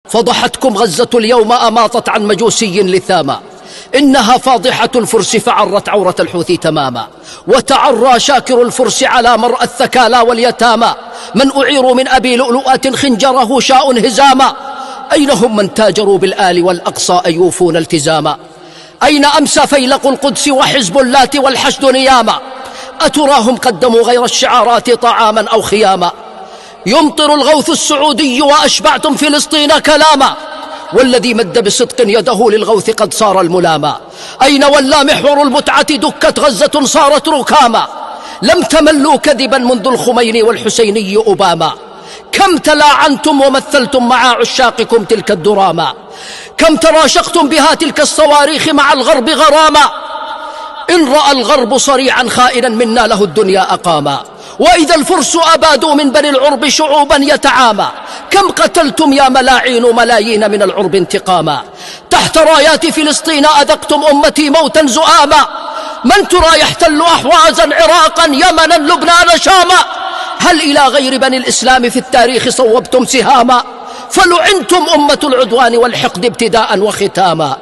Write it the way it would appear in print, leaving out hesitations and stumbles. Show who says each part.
Speaker 1: فضحتكم غزة اليوم أماطت عن مجوسي لثاما، إنها فاضحة الفرس فعرت عورة الحوثي تماما. وتعرى شاكر الفرس على مرأى الثكالى واليتامى، من أعيروا من أبي لؤلؤات خنجره شاء هزاما. أين هم من تاجروا بالآل والأقصى أن يوفون التزاما؟ أين أمسى فيلق القدس وحزب اللات والحشد نياما؟ أتراهم قدموا غير الشعارات طعاما أو خياما؟ يمطر الغوث السعودي وأشبعتم فلسطين كلاما، والذي مد بصدق يده للغوث قد صار الملاما. أين ولى محور المتعة دكت غزة صارت ركاما؟ لم تملوا كذبا منذ الخميني والحسيني أباما. كم تلاعنتم ومثلتم مع عشاقكم تلك الدراما، كم تراشقتم بها تلك الصواريخ مع الغرب غراما. إن رأى الغرب صريعا خائنا منا له الدنيا أقاما، وإذا الفرس أبادوا من بني العرب شعوبا يتعامى. كم قتلتم يا ملاعين ملايين من العرب انتقاما، تحت رايات فلسطين أذقتم أمتي موتا زؤاما. من ترى يحتل أحوازا عراقا يمنا لبنان شاما؟ هل إلى غير بني الإسلام في التاريخ صوبتم سهاما؟ فلعنتم أمة العدوان والحقد ابتداء وختاما.